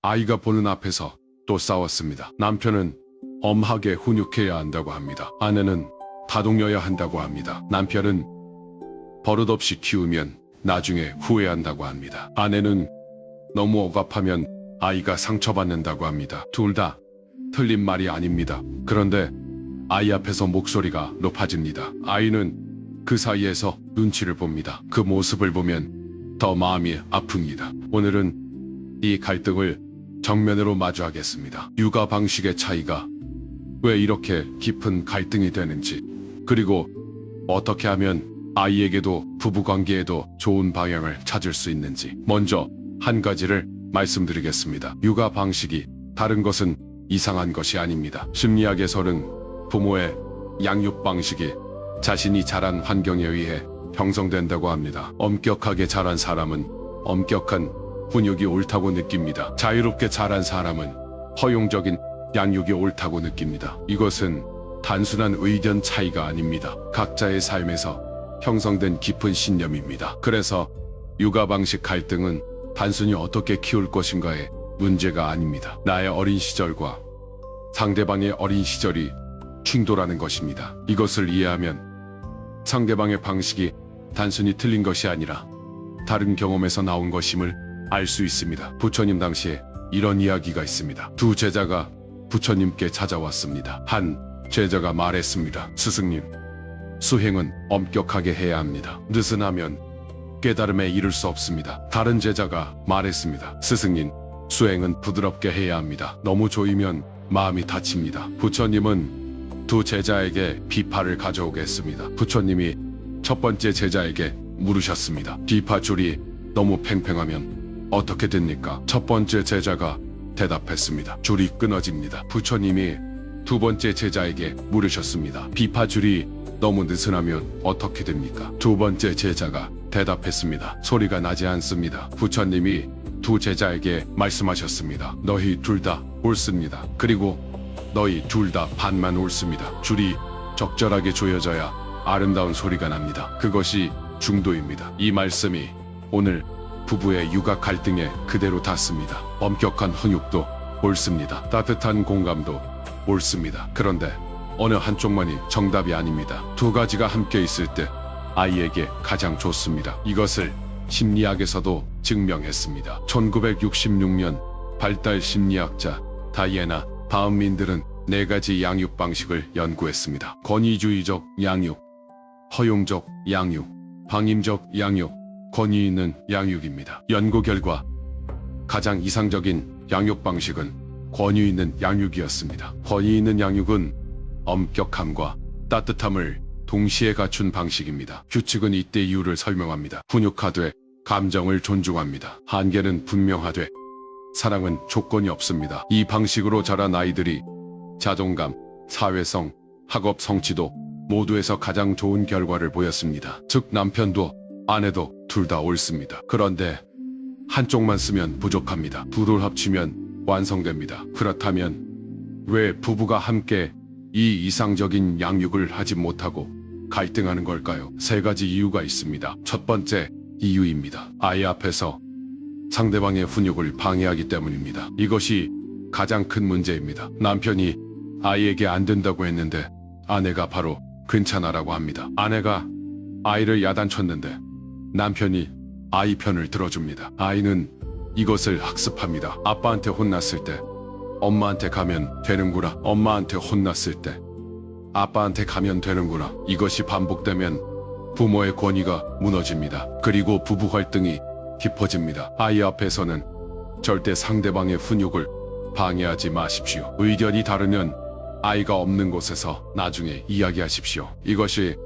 아이가 보는 앞에서 또 싸웠습니다. 남편은 엄하게 훈육해야 한다고 합니다. 아내는 다독여야 한다고 합니다. 남편은 버릇없이 키우면 나중에 후회한다고 합니다. 아내는 너무 억압하면 아이가 상처받는다고 합니다. 둘 다 틀린 말이 아닙니다. 그런데 아이 앞에서 목소리가 높아집니다. 아이는 그 사이에서 눈치를 봅니다. 그 모습을 보면 더 마음이 아픕니다. 오늘은 이 갈등을 정면으로 마주하겠습니다. 육아 방식의 차이가 왜 이렇게 깊은 갈등이 되는지, 그리고 어떻게 하면 아이에게도 부부관계에도 좋은 방향을 찾을 수 있는지 먼저 한 가지를 말씀드리겠습니다. 육아 방식이 다른 것은 이상한 것이 아닙니다. 심리학에서는 부모의 양육 방식이 자신이 자란 환경에 의해 형성된다고 합니다. 엄격하게 자란 사람은 엄격한 훈육이 옳다고 느낍니다. 자유롭게 자란 사람은 허용적인 양육이 옳다고 느낍니다. 이것은 단순한 의견 차이가 아닙니다. 각자의 삶에서 형성된 깊은 신념입니다. 그래서 육아 방식 갈등은 단순히 어떻게 키울 것인가의 문제가 아닙니다. 나의 어린 시절과 상대방의 어린 시절이 충돌하는 것입니다. 이것을 이해하면 상대방의 방식이 단순히 틀린 것이 아니라 다른 경험에서 나온 것임을 알 수 있습니다. 부처님 당시에 이런 이야기가 있습니다. 두 제자가 부처님께 찾아왔습니다. 한 제자가 말했습니다. 스승님, 수행은 엄격하게 해야 합니다. 느슨하면 깨달음에 이를 수 없습니다. 다른 제자가 말했습니다. 스승님, 수행은 부드럽게 해야 합니다. 너무 조이면 마음이 다칩니다. 부처님은 두 제자에게 비파를 가져오게 했습니다. 부처님이 첫 번째 제자에게 물으셨습니다. 비파줄이 너무 팽팽하면 어떻게 됩니까? 첫 번째 제자가 대답했습니다. 줄이 끊어집니다. 부처님이 두 번째 제자에게 물으셨습니다. 비파줄이 너무 느슨하면 어떻게 됩니까? 두 번째 제자가 대답했습니다. 소리가 나지 않습니다. 부처님이 두 제자에게 말씀하셨습니다. 너희 둘 다 옳습니다. 그리고 너희 둘 다 반만 옳습니다. 줄이 적절하게 조여져야 아름다운 소리가 납니다. 그것이 중도입니다. 이 말씀이 오늘 부부의 육아 갈등에 그대로 닿습니다. 엄격한 훈육도 옳습니다. 따뜻한 공감도 옳습니다. 그런데 어느 한쪽만이 정답이 아닙니다. 두 가지가 함께 있을 때 아이에게 가장 좋습니다. 이것을 심리학에서도 증명했습니다. 1966년 발달 심리학자 다이애나 바움민들은 4가지 양육 방식을 연구했습니다. 권위주의적 양육, 허용적 양육, 방임적 양육, 권위 있는 양육입니다. 연구 결과 가장 이상적인 양육 방식은 권위 있는 양육이었습니다. 권위 있는 양육은 엄격함과 따뜻함을 동시에 갖춘 방식입니다. 규칙은 이때 이유를 설명합니다. 훈육하되 감정을 존중합니다. 한계는 분명하되 사랑은 조건이 없습니다. 이 방식으로 자란 아이들이 자존감, 사회성, 학업 성취도 모두에서 가장 좋은 결과를 보였습니다. 즉 남편도 아내도 둘 다 옳습니다. 그런데 한쪽만 쓰면 부족합니다. 둘을 합치면 완성됩니다. 그렇다면 왜 부부가 함께 이 이상적인 양육을 하지 못하고 갈등하는 걸까요? 3가지 이유가 있습니다. 첫 번째 이유입니다. 아이 앞에서 상대방의 훈육을 방해하기 때문입니다. 이것이 가장 큰 문제입니다. 남편이 아이에게 안 된다고 했는데 아내가 바로 괜찮아라고 합니다. 아내가 아이를 야단쳤는데 남편이 아이 편을 들어줍니다. 아이는 이것을 학습합니다. 아빠한테 혼났을 때 엄마한테 가면 되는구나. 엄마한테 혼났을 때 아빠한테 가면 되는구나. 이것이 반복되면 부모의 권위가 무너집니다. 그리고 부부 갈등이 깊어집니다. 아이 앞에서는 절대 상대방의 훈육을 방해하지 마십시오. 의견이 다르면 아이가 없는 곳에서 나중에 이야기하십시오. 이것이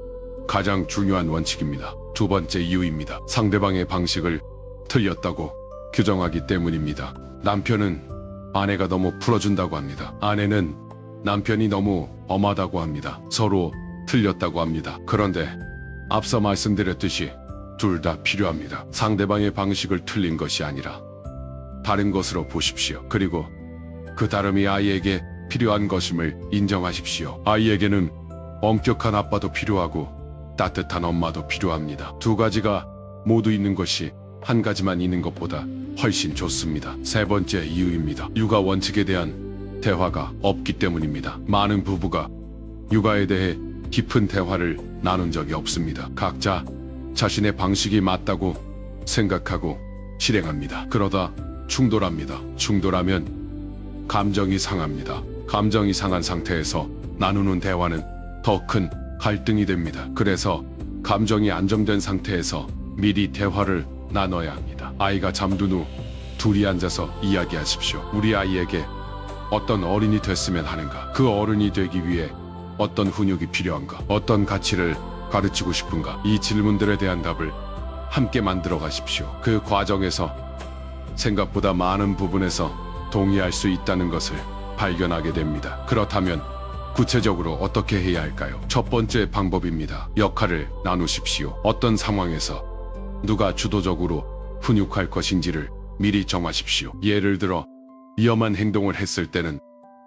가장 중요한 원칙입니다. 두 번째 이유입니다. 상대방의 방식을 틀렸다고 규정하기 때문입니다. 남편은 아내가 너무 풀어준다고 합니다. 아내는 남편이 너무 엄하다고 합니다. 서로 틀렸다고 합니다. 그런데 앞서 말씀드렸듯이 둘 다 필요합니다. 상대방의 방식을 틀린 것이 아니라 다른 것으로 보십시오. 그리고 그 다름이 아이에게 필요한 것임을 인정하십시오. 아이에게는 엄격한 아빠도 필요하고 따뜻한 엄마도 필요합니다. 두 가지가 모두 있는 것이 한 가지만 있는 것보다 훨씬 좋습니다. 세 번째 이유입니다. 육아 원칙에 대한 대화가 없기 때문입니다. 많은 부부가 육아에 대해 깊은 대화를 나눈 적이 없습니다. 각자 자신의 방식이 맞다고 생각하고 실행합니다. 그러다 충돌합니다. 충돌하면 감정이 상합니다. 감정이 상한 상태에서 나누는 대화는 더 큰 갈등이 됩니다. 그래서 감정이 안정된 상태에서 미리 대화를 나눠야 합니다. 아이가 잠든 후 둘이 앉아서 이야기하십시오. 우리 아이에게 어떤 어른이 됐으면 하는가? 그 어른이 되기 위해 어떤 훈육이 필요한가? 어떤 가치를 가르치고 싶은가? 이 질문들에 대한 답을 함께 만들어 가십시오. 그 과정에서 생각보다 많은 부분에서 동의할 수 있다는 것을 발견하게 됩니다. 그렇다면 구체적으로 어떻게 해야 할까요? 첫 번째 방법입니다. 역할을 나누십시오. 어떤 상황에서 누가 주도적으로 훈육할 것인지를 미리 정하십시오. 예를 들어 위험한 행동을 했을 때는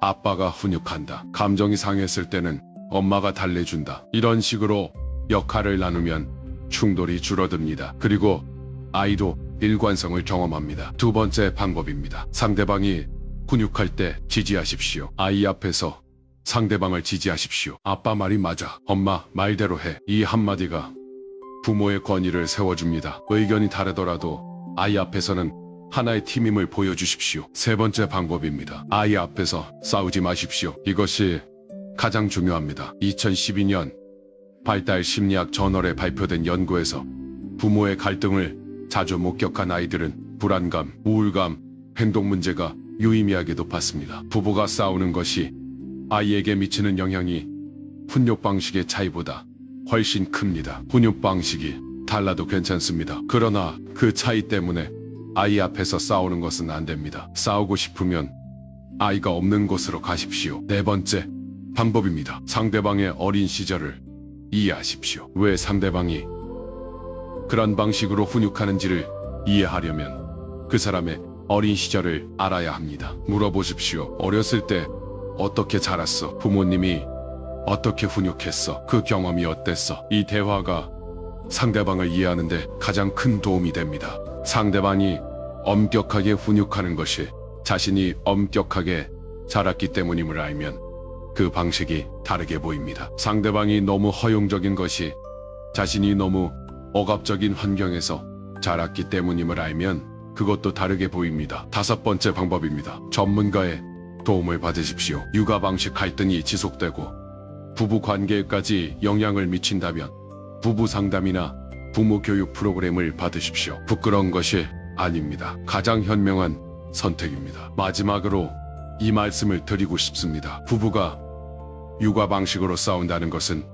아빠가 훈육한다. 감정이 상했을 때는 엄마가 달래준다. 이런 식으로 역할을 나누면 충돌이 줄어듭니다. 그리고 아이도 일관성을 경험합니다. 두 번째 방법입니다. 상대방이 훈육할 때 지지하십시오. 아이 앞에서 상대방을 지지하십시오. 아빠 말이 맞아. 엄마 말대로 해. 이 한마디가 부모의 권위를 세워줍니다. 의견이 다르더라도 아이 앞에서는 하나의 팀임을 보여주십시오. 세 번째 방법입니다. 아이 앞에서 싸우지 마십시오. 이것이 가장 중요합니다. 2012년 발달 심리학 저널에 발표된 연구에서 부모의 갈등을 자주 목격한 아이들은 불안감, 우울감, 행동 문제가 유의미하게 높았습니다. 부부가 싸우는 것이 아이에게 미치는 영향이 훈육 방식의 차이보다 훨씬 큽니다. 훈육 방식이 달라도 괜찮습니다. 그러나 그 차이 때문에 아이 앞에서 싸우는 것은 안 됩니다. 싸우고 싶으면 아이가 없는 곳으로 가십시오. 네 번째 방법입니다. 상대방의 어린 시절을 이해하십시오. 왜 상대방이 그런 방식으로 훈육하는지를 이해하려면 그 사람의 어린 시절을 알아야 합니다. 물어보십시오. 어렸을 때 어떻게 자랐어? 부모님이 어떻게 훈육했어? 그 경험이 어땠어? 이 대화가 상대방을 이해하는데 가장 큰 도움이 됩니다. 상대방이 엄격하게 훈육하는 것이 자신이 엄격하게 자랐기 때문임을 알면 그 방식이 다르게 보입니다. 상대방이 너무 허용적인 것이 자신이 너무 억압적인 환경에서 자랐기 때문임을 알면 그것도 다르게 보입니다. 다섯 번째 방법입니다. 전문가의 도움을 받으십시오. 육아 방식 갈등이 지속되고 부부 관계까지 영향을 미친다면 부부 상담이나 부모 교육 프로그램을 받으십시오. 부끄러운 것이 아닙니다. 가장 현명한 선택입니다. 마지막으로 이 말씀을 드리고 싶습니다. 부부가 육아 방식으로 싸운다는 것은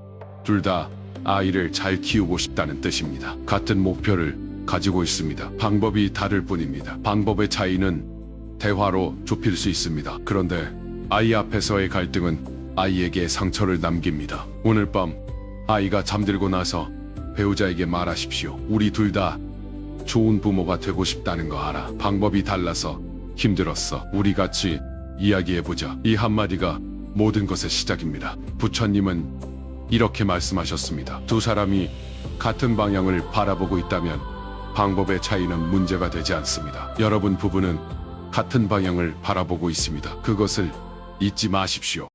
둘 다 아이를 잘 키우고 싶다는 뜻입니다. 같은 목표를 가지고 있습니다. 방법이 다를 뿐입니다. 방법의 차이는 대화로 좁힐 수 있습니다. 그런데 아이 앞에서의 갈등은 아이에게 상처를 남깁니다. 오늘 밤 아이가 잠들고 나서 배우자에게 말하십시오. 우리 둘 다 좋은 부모가 되고 싶다는 거 알아. 방법이 달라서 힘들었어. 우리 같이 이야기해보자. 이 한마디가 모든 것의 시작입니다. 부처님은 이렇게 말씀하셨습니다. 두 사람이 같은 방향을 바라보고 있다면 방법의 차이는 문제가 되지 않습니다. 여러분 부부는 같은 방향을 바라보고 있습니다. 그것을 잊지 마십시오.